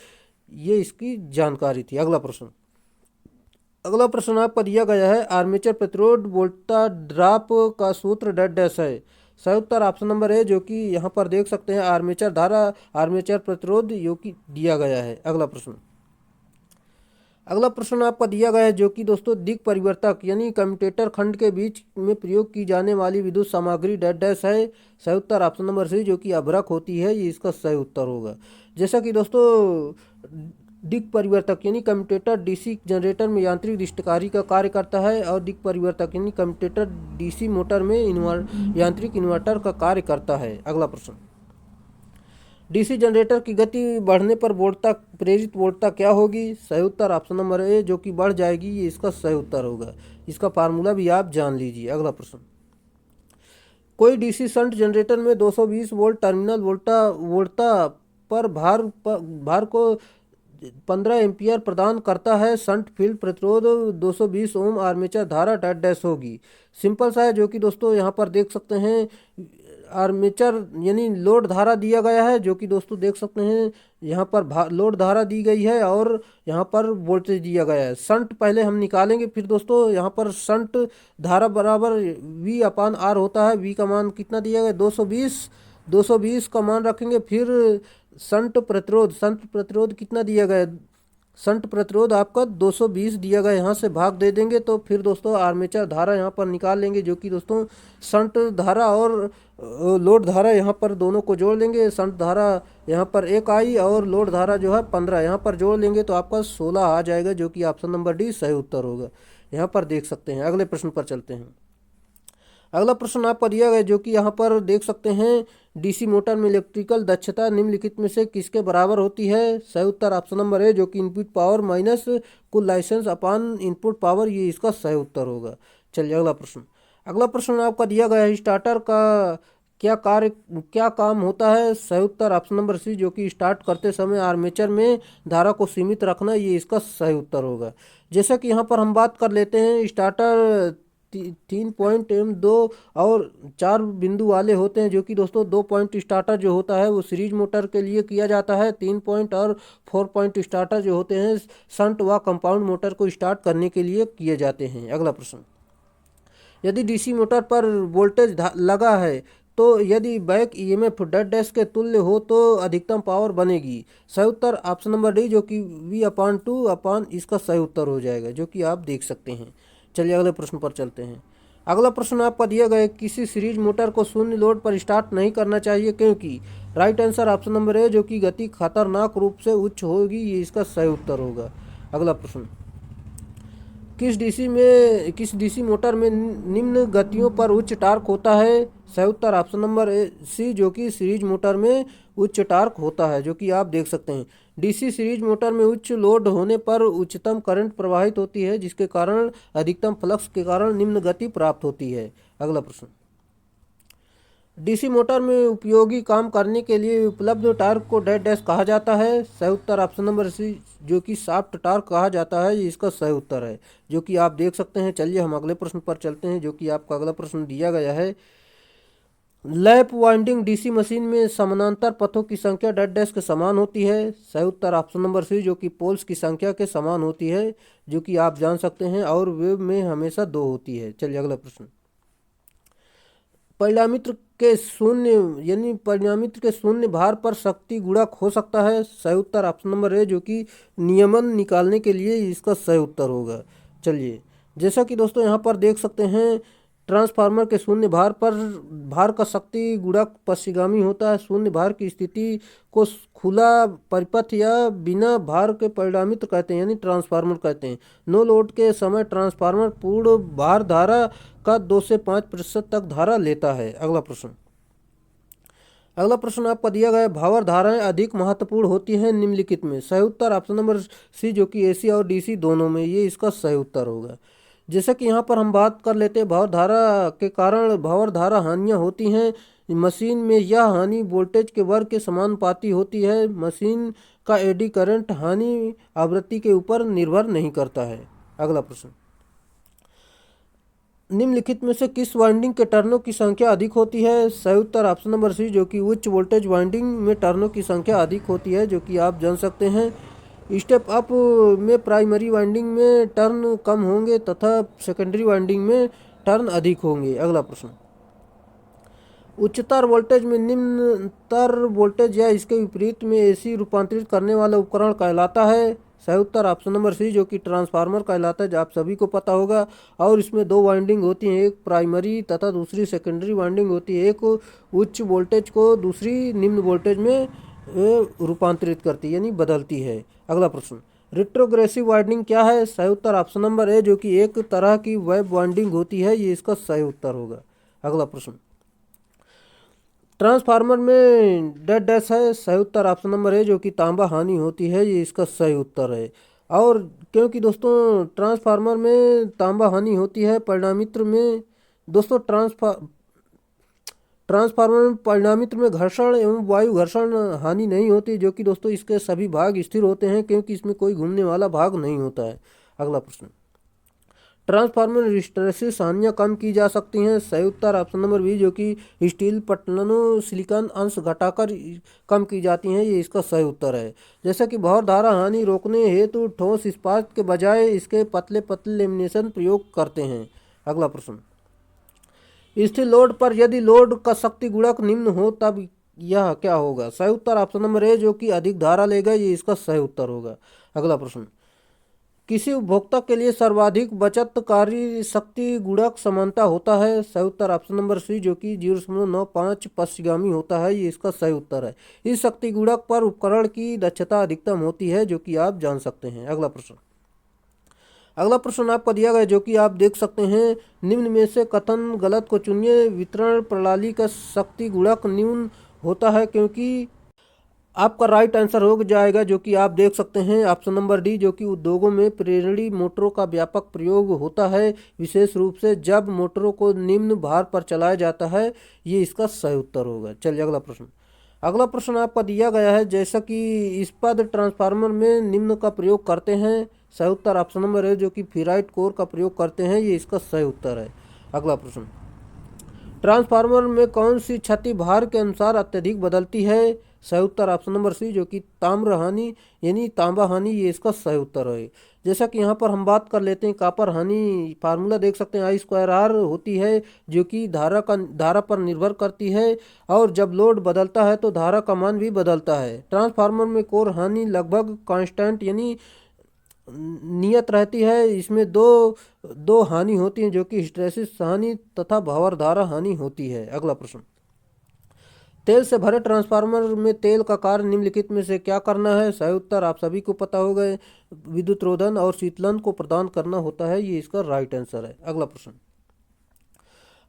ये इसकी जानकारी थी। अगला प्रश्न आपका दिया गया है, आर्मेचर प्रतिरोध वोल्टा ड्रॉप का सूत्र डेड डैश है। सही उत्तर ऑप्शन नंबर ए जो कि यहाँ पर देख सकते हैं, आर्मेचर धारा आर्मेचर प्रतिरोध, जो कि दिया गया है। अगला प्रश्न आपका दिया गया है जो कि दोस्तों दिक् परिवर्तक यानी कम्यूटेटर खंड के बीच में प्रयोग की जाने वाली विद्युत सामग्री डैश डैश है। सही उत्तर ऑप्शन नंबर सी जो कि अभ्रक होती है, ये इसका सही उत्तर होगा। जैसा कि दोस्तों दिक् परिवर्तक यानी कम्यूटेटर डीसी जनरेटर में यांत्रिक दृष्टिकारी का कार्य करता है और दिक् परिवर्तक यानी कम्यूटेटर डीसी मोटर में यांत्रिक इन्वर्टर का कार्य करता है। अगला प्रश्न, डीसी जनरेटर की गति बढ़ने पर वोल्टता प्रेरित वोल्टता क्या होगी? सही उत्तर ऑप्शन नंबर ए जो कि बढ़ जाएगी, ये इसका सही उत्तर होगा। इसका फार्मूला भी आप जान लीजिए। अगला प्रश्न, कोई डीसी शंट जनरेटर में 220 वोल्ट टर्मिनल वोल्टता पर भार को 15 एम्पियर प्रदान करता है। शंट फील्ड प्रतिरोध 220 ओम आर्मेचर धारा डैश डैश होगी। सिंपल सा है जो कि दोस्तों यहाँ पर देख सकते हैं आर्मेचर यानी लोड धारा दिया गया है, जो कि दोस्तों देख सकते हैं यहाँ पर लोड धारा दी गई है और यहाँ पर वोल्टेज दिया गया है। शंट पहले हम निकालेंगे, फिर दोस्तों यहाँ पर शंट धारा बराबर V/R होता है। V का मान कितना दिया गया? 220 का मान रखेंगे। फिर शंट प्रतिरोध कितना दिया गया? शंट प्रतिरोध आपका 220 दिया गया, यहाँ से भाग दे देंगे तो फिर दोस्तों आर्मेचर धारा यहाँ पर निकाल लेंगे, जो कि दोस्तों शंट धारा और लोड धारा यहाँ पर दोनों को जोड़ लेंगे। शंट धारा यहाँ पर 1 आई और लोड धारा जो है 15 यहाँ पर जोड़ लेंगे तो आपका 16 आ जाएगा, जो कि ऑप्शन नंबर डी सही उत्तर होगा। यहाँ पर देख सकते हैं। अगले प्रश्न पर चलते हैं। अगला प्रश्न आपको दिया गया जो कि यहाँ पर देख सकते हैं डीसी मोटर में इलेक्ट्रिकल दक्षता निम्नलिखित में से किसके बराबर होती है? सही उत्तर ऑप्शन नंबर ए जो कि इनपुट पावर माइनस कुल लाइसेंस अपान इनपुट पावर, ये इसका सही उत्तर होगा। चलिए अगला प्रश्न आपका दिया गया है स्टार्टर का क्या काम होता है? सही उत्तर ऑप्शन नंबर सी जो कि स्टार्ट करते समय आर्मेचर में धारा को सीमित रखना, ये इसका सही उत्तर होगा। जैसा कि यहाँ पर हम बात कर लेते हैं स्टार्टर 3 पॉइंट एवं 2 और 4 बिंदु वाले होते हैं, जो कि दोस्तों 2 पॉइंट स्टार्टर जो होता है वो सीरीज मोटर के लिए किया जाता है। 3 पॉइंट और 4 पॉइंट स्टार्टर जो होते हैं शंट व कंपाउंड मोटर को स्टार्ट करने के लिए किए जाते हैं। अगला प्रश्न, यदि डीसी मोटर पर वोल्टेज लगा है तो यदि बैक ईएमएफ डैश डैश के तुल्य हो तो अधिकतम पावर बनेगी। सही उत्तर ऑप्शन नंबर डी जो कि V/2 इसका सही उत्तर हो जाएगा, जो कि आप देख सकते हैं। चलिए अगले प्रश्न पर चलते हैं। अगला प्रश्न आपका दिया गया है किसी सीरीज मोटर को शून्य लोड पर स्टार्ट नहीं करना चाहिए क्योंकि? Right answer option number A जो कि गति खतरनाक रूप से उच्च होगी, ये इसका सही उत्तर होगा। अगला प्रश्न, किस डीसी मोटर में निम्न गतियों पर उच्च टार्क होता है? सही उत्तर ऑप्शन नंबर सी जो कि सीरीज मोटर में उच्च टार्क होता है, जो कि आप देख सकते हैं। डीसी सीरीज मोटर में उच्च लोड होने पर उच्चतम करंट प्रवाहित होती है, जिसके कारण अधिकतम फ्लक्स के कारण निम्न गति प्राप्त होती है। अगला प्रश्न, डीसी मोटर में उपयोगी काम करने के लिए उपलब्ध टार्क को डैश डैश कहा जाता है। सही उत्तर ऑप्शन नंबर सी जो कि शाफ्ट टार्क कहा जाता है, ये इसका सही उत्तर है, जो कि आप देख सकते हैं। चलिए हम अगले प्रश्न पर चलते हैं, जो कि आपका अगला प्रश्न दिया गया है लैप वाइंडिंग डीसी मशीन में समानांतर पथों की संख्या डैश डैश के समान होती है। सही उत्तर ऑप्शन नंबर सी जो कि पोल्स की संख्या के समान होती है, जो कि आप जान सकते हैं, और वेव में हमेशा 2 होती है। चलिए अगला प्रश्न, परिणामित्र के शून्य भार पर शक्ति गुणक हो सकता है। सही उत्तर ऑप्शन नंबर ए जो कि नियमन निकालने के लिए इसका सही उत्तर होगा। चलिए जैसा कि दोस्तों यहाँ पर देख सकते हैं ट्रांसफार्मर के शून्य भार का शक्ति गुणक पश्चिगामी होता है। शून्य भार की स्थिति को खुला परिपथ या बिना भार के परिणामित्र कहते हैं, यानी ट्रांसफार्मर कहते हैं। नो लोड के समय ट्रांसफार्मर पूर्ण भार धारा का 2 से 5% तक धारा लेता है। अगला प्रश्न आपका दिया गया है भावर धाराएं अधिक महत्वपूर्ण होती हैं निम्नलिखित में। सही उत्तर ऑप्शन नंबर सी जो कि एसी और डीसी दोनों में, ये इसका सही उत्तर होगा। जैसा कि यहाँ पर हम बात कर लेते हैं भावर धारा के कारण भावर धारा हानियाँ होती हैं। मशीन में यह हानि वोल्टेज के वर्ग के समानुपाती होती है। मशीन का एडी करंट हानि आवृत्ति के ऊपर निर्भर नहीं करता है। अगला प्रश्न, निम्नलिखित में से किस वाइंडिंग के टर्नों की संख्या अधिक होती है? सही उत्तर ऑप्शन नंबर सी जो कि उच्च वोल्टेज वाइंडिंग में टर्नों की संख्या अधिक होती है, जो कि आप जान सकते हैं। स्टेप अप में प्राइमरी वाइंडिंग में टर्न कम होंगे तथा सेकेंडरी वाइंडिंग में टर्न अधिक होंगे। अगला प्रश्न, उच्चतर वोल्टेज में निम्नतर वोल्टेज या इसके विपरीत में एसी रूपांतरित करने वाला उपकरण कहलाता है। सही उत्तर ऑप्शन नंबर सी जो कि ट्रांसफार्मर कहलाता है, जो आप सभी को पता होगा। और इसमें दो वाइंडिंग होती हैं, एक प्राइमरी तथा दूसरी सेकेंडरी वाइंडिंग होती है। एक उच्च वोल्टेज को दूसरी निम्न वोल्टेज में रूपांतरित करती है यानी बदलती है। अगला प्रश्न, रिट्रोग्रेसिव वाइंडिंग क्या है? सही उत्तर ऑप्शन नंबर ए जो कि एक तरह की वेब वाइंडिंग होती है, ये इसका सही उत्तर होगा। अगला प्रश्न, ट्रांसफार्मर में डेड डैश है। सही उत्तर ऑप्शन नंबर ए जो कि तांबा हानि होती है, ये इसका सही उत्तर है। और क्योंकि दोस्तों ट्रांसफार्मर में तांबा हानि होती है, परिणामित्र में दोस्तों ट्रांसफार्मर में परिणामित्र में घर्षण एवं वायु घर्षण हानि नहीं होती, जो कि दोस्तों इसके सभी भाग स्थिर होते हैं क्योंकि इसमें कोई घूमने वाला भाग नहीं होता है। अगला प्रश्न, ट्रांसफार्मर हिस्टैरिसीस हानियाँ कम की जा सकती हैं। सही उत्तर ऑप्शन नंबर बी जो कि स्टील पटलनों सिलिकॉन अंश घटाकर कम की जाती हैं, ये इसका सही उत्तर है। जैसा कि भंवर धारा हानि रोकने हेतु ठोस इस्पात के बजाय इसके पतले पतले लेमिनेशन प्रयोग करते हैं। अगला प्रश्न, स्थिर लोड पर यदि लोड का शक्ति गुणक निम्न हो तब यह क्या होगा? सही उत्तर ऑप्शन नंबर ए जो कि अधिक धारा लेगा, ये इसका सही उत्तर होगा। अगला प्रश्न, किसी उपभोक्ता के लिए सर्वाधिक बचतकारी शक्ति गुणक समानता होता है। सही उत्तर ऑप्शन नंबर सी जो कि 0.95 पश्चिगामी होता है, ये इसका सही उत्तर है। इस शक्ति गुणक पर उपकरण की दक्षता अधिकतम होती है, जो कि आप जान सकते हैं। अगला प्रश्न आपको दिया गया जो कि आप देख सकते हैं, निम्न में से कथन गलत को चुनिए। वितरण प्रणाली का शक्ति गुणक न्यून होता है क्योंकि आपका राइट आंसर हो जाएगा जो कि आप देख सकते हैं ऑप्शन नंबर डी जो कि उद्योगों में प्रेरणी मोटरों का व्यापक प्रयोग होता है, विशेष रूप से जब मोटरों को निम्न भार पर चलाया जाता है, ये इसका सही उत्तर होगा। चलिए अगला प्रश्न आपका दिया गया है, जैसा कि इस्पात ट्रांसफार्मर में निम्न का प्रयोग करते हैं। सही उत्तर ऑप्शन नंबर है जो कि फेराइट कोर का प्रयोग करते हैं, ये इसका सही उत्तर है। अगला प्रश्न, ट्रांसफार्मर में कौन सी क्षति भार के अनुसार अत्यधिक बदलती है? सही उत्तर ऑप्शन नंबर सी जो कि ताम्र हानि यानी तांबा हानि, ये इसका सही उत्तर है। जैसा कि यहाँ पर हम बात कर लेते हैं कापर हानि, फार्मूला देख सकते हैं I²R होती है जो कि धारा पर निर्भर करती है, और जब लोड बदलता है तो धारा का मान भी बदलता है। ट्रांसफार्मर में कोर हानि लगभग कांस्टेंट यानी नियत रहती है। इसमें दो हानि होती हैं जो कि हिस्टैरिसीस हानि तथा भंवर धारा हानि होती है। अगला प्रश्न, तेल से भरे ट्रांसफार्मर में तेल का कार्य निम्नलिखित में से क्या करना है? सही उत्तर आप सभी को पता होगा, विद्युत रोधन और शीतलन को प्रदान करना होता है, ये इसका राइट आंसर है।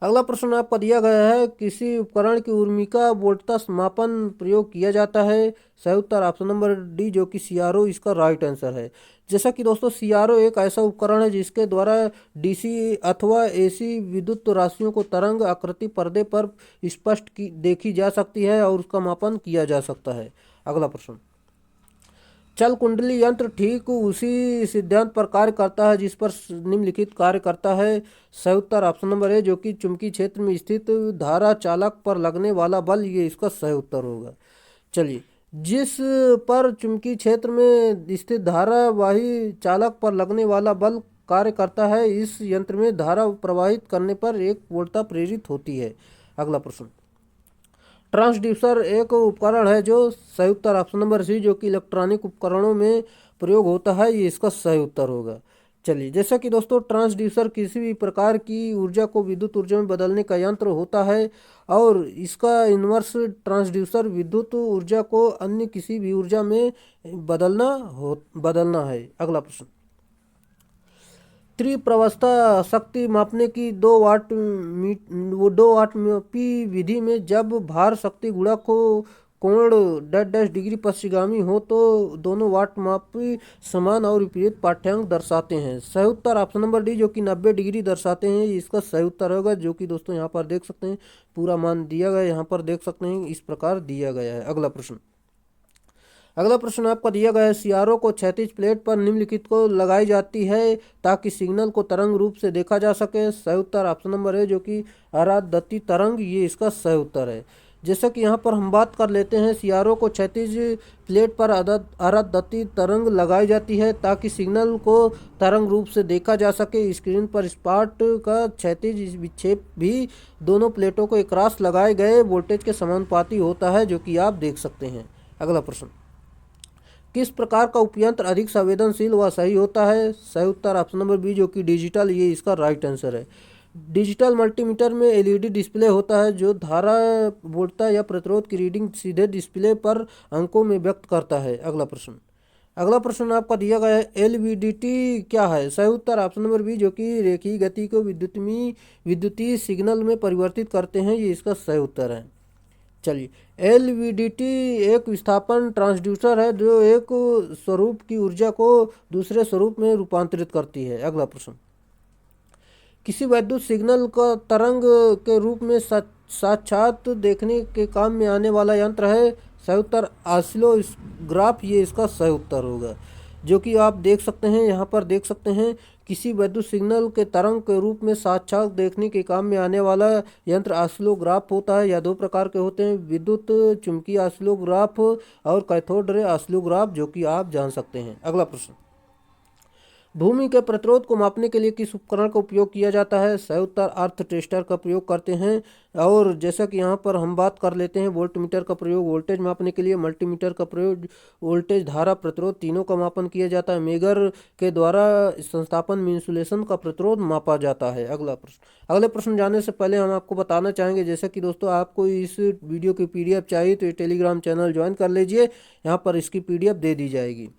अगला प्रश्न आपका दिया गया है, किसी उपकरण की उर्मिका वोल्टता मापन प्रयोग किया जाता है। सही उत्तर ऑप्शन नंबर डी जो कि CRO इसका राइट आंसर है। जैसा कि दोस्तों CRO एक ऐसा उपकरण है जिसके द्वारा DC अथवा AC विद्युत राशियों को तरंग आकृति पर्दे पर स्पष्ट देखी जा सकती है और उसका मापन किया जा सकता है। अगला प्रश्न, चल कुंडली यंत्र ठीक उसी सिद्धांत पर कार्य करता है जिस पर निम्नलिखित कार्य करता है। सही उत्तर ऑप्शन नंबर है जो कि चुंबकीय क्षेत्र में स्थित धारा चालक पर लगने वाला बल, ये इसका सही उत्तर होगा। चलिए, जिस पर चुंबकीय क्षेत्र में स्थित धारावाही चालक पर लगने वाला बल कार्य करता है, इस यंत्र में धारा प्रवाहित करने पर एक वोल्टता प्रेरित होती है। अगला प्रश्न, ट्रांसड्यूसर एक उपकरण है जो सही उत्तर ऑप्शन नंबर सी जो कि इलेक्ट्रॉनिक उपकरणों में प्रयोग होता है, ये इसका सही उत्तर होगा। चलिए, जैसा कि दोस्तों ट्रांसड्यूसर किसी भी प्रकार की ऊर्जा को विद्युत ऊर्जा में बदलने का यंत्र होता है, और इसका इन्वर्स ट्रांसड्यूसर विद्युत ऊर्जा को अन्य किसी भी ऊर्जा में बदलना है। अगला प्रश्न, त्रिप्रवस्था शक्ति मापने की 2 वाट मापी विधि में जब भार शक्ति गुणक को कोण डैश डिग्री पश्चिगामी हो तो दोनों वाट मापी समान और विपरीत पाठ्यांक दर्शाते हैं। सही उत्तर ऑप्शन नंबर डी जो कि 90 डिग्री दर्शाते हैं, इसका सही उत्तर होगा, जो कि दोस्तों यहाँ पर देख सकते हैं पूरा मान दिया गया है, यहाँ पर देख सकते हैं इस प्रकार दिया गया है। अगला प्रश्न आपका दिया गया है, CRO को क्षैतिज प्लेट पर निम्नलिखित को लगाई जाती है ताकि सिग्नल को तरंग रूप से देखा जा सके। सही उत्तर ऑप्शन नंबर है जो कि आरादत्ती तरंग, ये इसका सही उत्तर है। जैसा कि यहाँ पर हम बात कर लेते हैं, CRO को क्षैतिज प्लेट पर आरादत्ती तरंग लगाई जाती है ताकि सिग्नल को तरंग रूप से देखा जा सके। स्क्रीन पर स्पॉट का क्षैतिज विक्षेप भी दोनों प्लेटों को एकरास लगाए गए वोल्टेज के समानुपाती होता है, जो कि आप देख सकते हैं। अगला प्रश्न, किस प्रकार का उपयंत्र अधिक संवेदनशील व सही होता है? सही उत्तर ऑप्शन नंबर बी जो कि डिजिटल, ये इसका राइट आंसर है। डिजिटल मल्टीमीटर में एलईडी डिस्प्ले होता है जो धारा, वोल्टता या प्रतिरोध की रीडिंग सीधे डिस्प्ले पर अंकों में व्यक्त करता है। अगला प्रश्न आपका दिया गया है, एलवीडीटी क्या है? सही उत्तर ऑप्शन नंबर बी जो कि रेखीय गति को विद्युतीय सिग्नल में परिवर्तित करते हैं, ये इसका सही उत्तर है। चलिए, एलवीडीटी एक विस्थापन ट्रांसड्यूसर है जो एक स्वरूप की ऊर्जा को दूसरे स्वरूप में रूपांतरित करती है। अगला प्रश्न, किसी वैद्युत सिग्नल का तरंग के रूप में साक्षात देखने के काम में आने वाला यंत्र है? सही उत्तर ऑसिलोग्राफ, ये इसका सही उत्तर होगा, जो कि आप देख सकते हैं, यहाँ पर देख सकते हैं, किसी वैद्युत सिग्नल के तरंग के रूप में साक्षात देखने के काम में आने वाला यंत्र ऑसिलोग्राफ होता है। यह दो प्रकार के होते हैं, विद्युत चुंबकीय ऑसिलोग्राफ और कैथोड रे ऑसिलोग्राफ, जो कि आप जान सकते हैं। अगला प्रश्न, भूमि के प्रतिरोध को मापने के लिए किस उपकरण का उपयोग किया जाता है? सही उत्तर अर्थ टेस्टर का प्रयोग करते हैं। और जैसा कि यहाँ पर हम बात कर लेते हैं, वोल्टमीटर का प्रयोग वोल्टेज मापने के लिए, मल्टीमीटर का प्रयोग वोल्टेज, धारा, प्रतिरोध तीनों का मापन किया जाता है। मेगर के द्वारा संस्थापन में इंसुलेशन का प्रतिरोध मापा जाता है। अगले प्रश्न जाने से पहले हम आपको बताना चाहेंगे, जैसा कि दोस्तों आपको इस वीडियो की PDF चाहिए तो ये टेलीग्राम चैनल ज्वाइन कर लीजिए, यहाँ पर इसकी PDF दे दी जाएगी।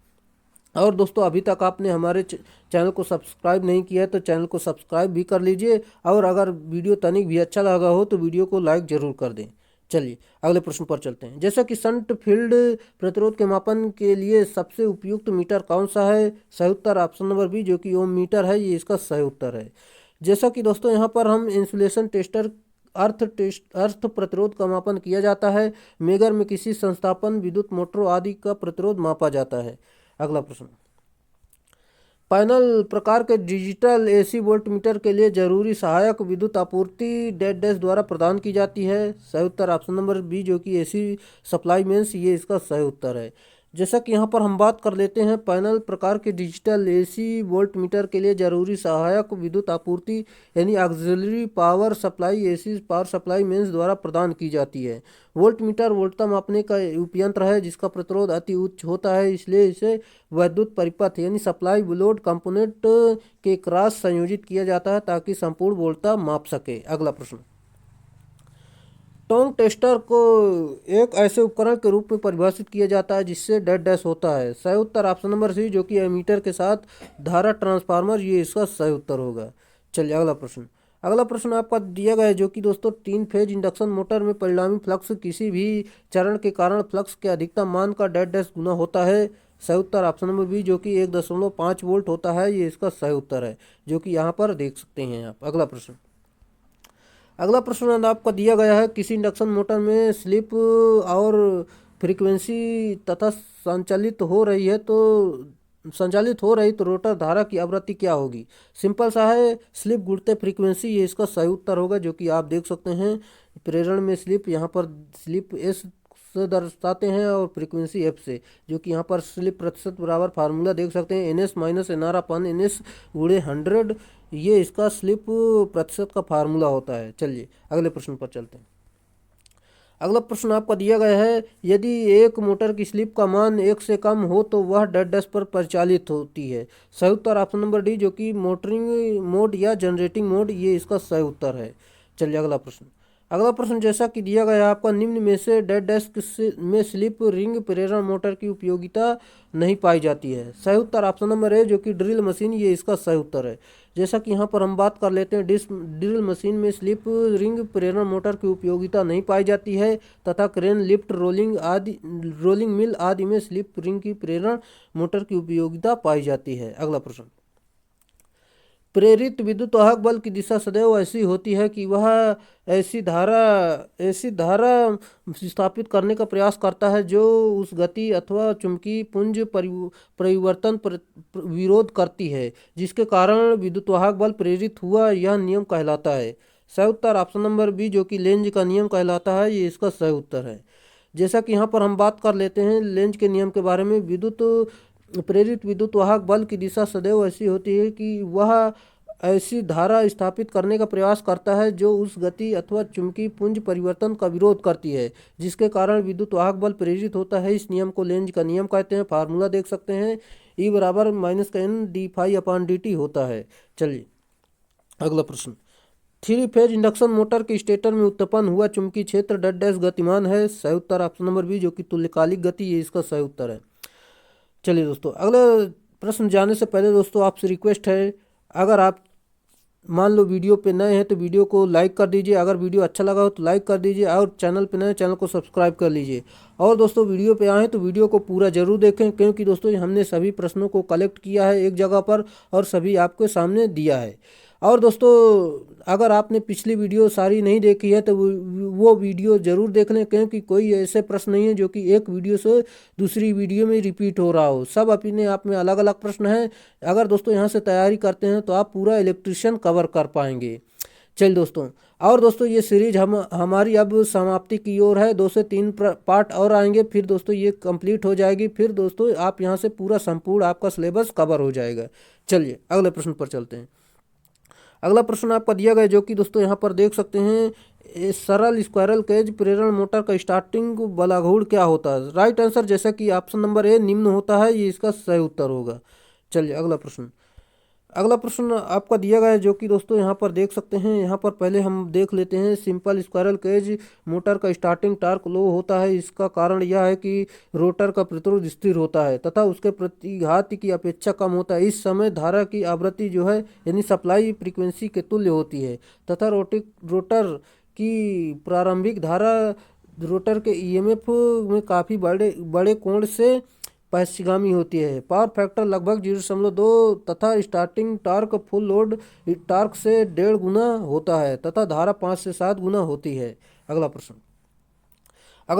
और दोस्तों, अभी तक आपने हमारे चैनल को सब्सक्राइब नहीं किया है तो चैनल को सब्सक्राइब भी कर लीजिए, और अगर वीडियो तनिक भी अच्छा लगा हो तो वीडियो को लाइक जरूर कर दें। चलिए अगले प्रश्न पर चलते हैं। जैसा कि शंट फील्ड प्रतिरोध के मापन के लिए सबसे उपयुक्त मीटर कौन सा है? सही उत्तर ऑप्शन नंबर बी जो कि ओम मीटर है, ये इसका सही उत्तर है। जैसा कि दोस्तों यहाँ पर हम इंसुलेशन टेस्टर अर्थ प्रतिरोध का मापन किया जाता है। मेगर में किसी संस्थापन, विद्युत मोटरों आदि का प्रतिरोध मापा जाता है। अगला प्रश्न, पैनल प्रकार के डिजिटल एसी वोल्टमीटर के लिए जरूरी सहायक विद्युत आपूर्ति डैश डैश द्वारा प्रदान की जाती है? सही उत्तर ऑप्शन नंबर बी जो कि एसी सप्लाई मेंस, ये इसका सही उत्तर है। जैसा कि यहाँ पर हम बात कर लेते हैं, पैनल प्रकार के डिजिटल एसी वोल्टमीटर के लिए जरूरी सहायक विद्युत आपूर्ति यानी auxiliary power supply AC power supply mains द्वारा प्रदान की जाती है। वोल्टमीटर वोल्टता मापने का उपयंत्र है जिसका प्रतिरोध अति उच्च होता है, इसलिए इसे वैद्युत परिपथ यानी सप्लाई लोड कंपोनेंट के क्रॉस संयोजित किया जाता है ताकि संपूर्ण वोल्टता माप सके। अगला प्रश्न, टोंग टेस्टर को एक ऐसे उपकरण के रूप में परिभाषित किया जाता है जिससे डैश डैश होता है। सही उत्तर ऑप्शन नंबर सी जो कि एमीटर के साथ धारा ट्रांसफार्मर, ये इसका सही उत्तर होगा। चलिए अगला प्रश्न आपका दिया गया है, जो कि दोस्तों 3 फेज इंडक्शन मोटर में परिणामी फ्लक्स किसी भी चरण के कारण फ्लक्स के अधिकतम मान का डैश डैश गुना होता है। सही उत्तर ऑप्शन नंबर बी जो कि 1.5 वोल्ट होता है, ये इसका सही उत्तर है, जो कि यहाँ पर देख सकते हैं आप। अगला प्रश्न आपका दिया गया है, किसी इंडक्शन मोटर में स्लिप और फ्रीक्वेंसी तथा संचालित हो रही तो रोटर धारा की आवृत्ति क्या होगी? सिंपल सा है, स्लिप गुणित फ्रीक्वेंसी, ये इसका सही उत्तर होगा, जो कि आप देख सकते हैं प्रेरण में स्लिप, यहाँ पर स्लिप एस से दर्शाते हैं और फ्रीक्वेंसी एफ से, जो कि यहाँ पर स्लिप प्रतिशत बराबर फार्मूला देख सकते हैं NS - NR अपन NS गुणे 100, ये इसका स्लिप प्रतिशत का फार्मूला होता है। चलिए अगले प्रश्न पर चलते हैं। अगला प्रश्न आपका दिया गया है, यदि एक मोटर की स्लिप का मान 1 से कम हो तो वह डैश डैश पर परिचालित होती है। सही उत्तर ऑप्शन नंबर डी जो कि मोटरिंग मोड या जनरेटिंग मोड, ये इसका सही उत्तर है। चलिए अगला प्रश्न जैसा कि दिया गया है आपका, निम्न में से डैश डैश में स्लिप रिंग प्रेरण मोटर की उपयोगिता नहीं पाई जाती है। सही उत्तर ऑप्शन नंबर ए जो कि ड्रिल मशीन, ये इसका सही उत्तर है। जैसा कि यहाँ पर हम बात कर लेते हैं, ड्रिल मशीन में स्लिप रिंग प्रेरण मोटर की उपयोगिता नहीं पाई जाती है, तथा क्रेन, लिफ्ट, रोलिंग मिल आदि में स्लिप रिंग की प्रेरण मोटर की उपयोगिता पाई जाती है। अगला प्रश्न, प्रेरित विद्युत वाहक बल की दिशा सदैव ऐसी होती है कि वह ऐसी धारा स्थापित करने का प्रयास करता है जो उस गति अथवा चुंबकीय पुंज परिवर्तन विरोध करती है जिसके कारण विद्युत वाहक बल प्रेरित हुआ, यह नियम कहलाता है। सही उत्तर ऑप्शन नंबर बी जो कि लेंज का नियम कहलाता है, ये इसका सही उत्तर है। जैसा कि यहाँ पर हम बात कर लेते हैं लेंज के नियम के बारे में, प्रेरित विद्युत वाहक बल की दिशा सदैव ऐसी होती है कि वह ऐसी धारा स्थापित करने का प्रयास करता है जो उस गति अथवा चुंबकीय पुंज परिवर्तन का विरोध करती है, जिसके कारण विद्युत वाहक बल प्रेरित होता है। इस नियम को लेंज का नियम कहते हैं। फार्मूला देख सकते हैं, E बराबर -n/dt होता है। चलिए अगला प्रश्न, थ्री फेज इंडक्शन मोटर के स्टेटर में उत्पन्न हुआ चुंबकीय क्षेत्र डैश डैश गतिमान है। सही उत्तर ऑप्शन नंबर बी, जो कि तुल्यकालिक गति, ये इसका सही उत्तर है। चलिए दोस्तों, अगला प्रश्न जाने से पहले दोस्तों आपसे रिक्वेस्ट है, अगर आप मान लो वीडियो पे नए हैं तो वीडियो को लाइक कर दीजिए, अगर वीडियो अच्छा लगा हो तो लाइक कर दीजिए, और चैनल पे नए चैनल को सब्सक्राइब कर लीजिए। और दोस्तों वीडियो पे आएँ तो वीडियो को पूरा जरूर देखें, क्योंकि दोस्तों हमने सभी प्रश्नों को कलेक्ट किया है एक जगह पर और सभी आपके सामने दिया है। और दोस्तों अगर आपने पिछली वीडियो सारी नहीं देखी है तो वो वीडियो ज़रूर देख लें, क्योंकि कोई ऐसे प्रश्न नहीं है जो कि एक वीडियो से दूसरी वीडियो में रिपीट हो रहा हो। सब अपने आप में अलग अलग प्रश्न हैं। अगर दोस्तों यहाँ से तैयारी करते हैं तो आप पूरा इलेक्ट्रिशियन कवर कर पाएंगे। चलिए दोस्तों, और दोस्तों ये सीरीज हमारी अब समाप्ति की ओर है। 2 से 3 पार्ट और आएंगे, फिर दोस्तों ये कंप्लीट हो जाएगी। फिर दोस्तों आप यहाँ से पूरा संपूर्ण आपका सिलेबस कवर हो जाएगा। चलिए अगले प्रश्न पर चलते हैं। अगला प्रश्न आपका दिया गया, जो कि दोस्तों यहाँ पर देख सकते हैं, सरल स्क्वायरल केज प्रेरण मोटर का स्टार्टिंग बलाघूर क्या होता है। राइट आंसर जैसा कि ऑप्शन नंबर ए निम्न होता है, ये इसका सही उत्तर होगा। चलिए अगला प्रश्न आपका दिया गया है, जो कि दोस्तों यहाँ पर देख सकते हैं। यहाँ पर पहले हम देख लेते हैं, सिंपल स्क्वायरल केज मोटर का स्टार्टिंग टार्क लो होता है। इसका कारण यह है कि रोटर का प्रतिरोध स्थिर होता है तथा उसके प्रतिघात की अपेक्षा कम होता है। इस समय धारा की आवृत्ति जो है यानी सप्लाई फ्रीक्वेंसी के तुल्य होती है तथा रोटर की प्रारंभिक धारा रोटर के ईएमएफ में काफ़ी बड़े कोण से पश्चिगामी होती है। पावर फैक्टर लगभग 0.2 तथा starting torque full load torque से 1.5 गुना होता है तथा धारा 5 से 7 गुना होती है। अगला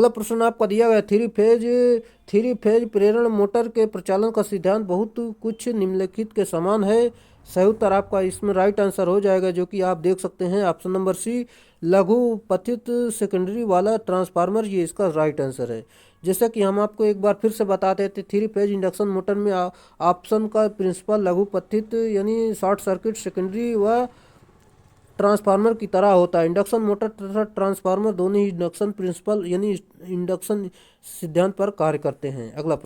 प्रश्न आपका दिया गया, थ्री फेज प्रेरण मोटर के प्रचालन का सिद्धांत बहुत कुछ निम्नलिखित के समान है। सही उत्तर आपका इसमें राइट आंसर हो जाएगा, जो कि आप देख सकते हैं ऑप्शन नंबर सी, लघु पथित सेकेंडरी वाला ट्रांसफार्मर, ये इसका राइट आंसर है। जैसा कि हम आपको एक बार फिर से बताते थे, थ्री फेज इंडक्शन मोटर में ऑप्शन का प्रिंसिपल लघु पथित यानी शॉर्ट सर्किट सेकेंडरी व ट्रांसफार्मर की तरह होता है। इंडक्शन मोटर तथा ट्रांसफार्मर दोनों ही इंडक्शन प्रिंसिपल यानी इंडक्शन सिद्धांत पर कार्य करते हैं। अगला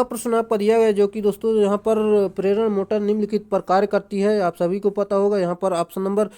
प्रश्न आपका दिया गया, जो कि दोस्तों यहाँ पर प्रेरण मोटर निम्नलिखित पर कार्य करती है। आप सभी को पता होगा, यहाँ पर ऑप्शन नंबर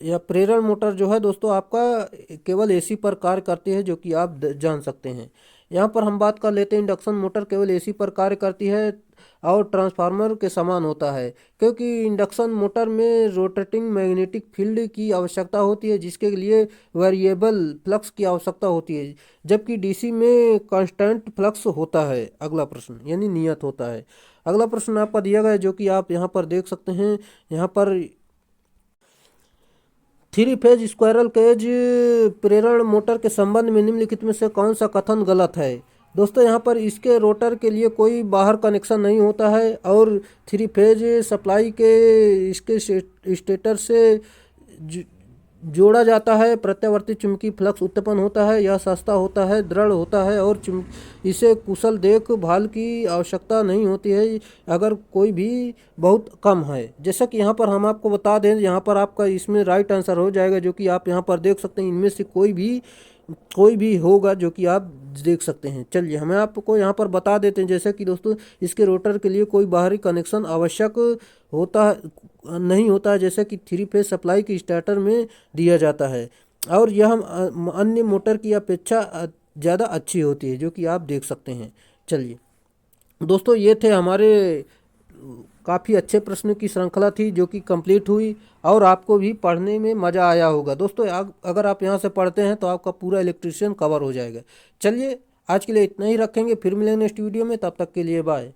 या प्रेरण मोटर जो है दोस्तों आपका केवल एसी पर कार्य करती है, जो कि आप जान सकते हैं। यहाँ पर हम बात कर लेते हैं, इंडक्शन मोटर केवल एसी पर कार्य करती है और ट्रांसफार्मर के समान होता है, क्योंकि इंडक्शन मोटर में रोटेटिंग मैग्नेटिक फील्ड की आवश्यकता होती है, जिसके लिए वेरिएबल फ्लक्स की आवश्यकता होती है, जबकि डीसी में कांस्टेंट फ्लक्स होता है। अगला प्रश्न यानी नियत होता है। अगला प्रश्न आपका दिया गया है, जो कि आप यहाँ पर देख सकते हैं। यहाँ पर थ्री फेज स्क्वायरल केज प्रेरण मोटर के संबंध में निम्नलिखित में से कौन सा कथन गलत है। दोस्तों यहाँ पर इसके रोटर के लिए कोई बाहर कनेक्शन नहीं होता है और थ्री फेज सप्लाई के इसके स्टेटर से जोड़ा जाता है। प्रत्यावर्ती चुंबकीय फ्लक्स उत्पन्न होता है। यह सस्ता होता है, दृढ़ होता है और इसे कुशल देखभाल की आवश्यकता नहीं होती है अगर कोई भी बहुत कम है। जैसा कि यहाँ पर हम आपको बता दें, यहाँ पर आपका इसमें राइट आंसर हो जाएगा, जो कि आप यहाँ पर देख सकते हैं। इनमें से कोई भी होगा जो कि आप देख सकते हैं। चलिए हमें आपको यहाँ पर बता देते हैं, जैसे कि दोस्तों इसके रोटर के लिए कोई बाहरी कनेक्शन आवश्यक नहीं होता है, जैसे कि थ्री फेज सप्लाई की स्टार्टर में दिया जाता है, और यह अन्य मोटर की अपेक्षा ज़्यादा अच्छी होती है, जो कि आप देख सकते हैं। चलिए दोस्तों, ये थे हमारे काफ़ी अच्छे प्रश्न की श्रृंखला थी, जो कि कंप्लीट हुई और आपको भी पढ़ने में मज़ा आया होगा। दोस्तों अगर आप यहाँ से पढ़ते हैं तो आपका पूरा इलेक्ट्रिशियन कवर हो जाएगा। चलिए आज के लिए इतना ही रखेंगे, फिर मिलेंगे नेक्स्ट वीडियो में, तब तक के लिए बाय।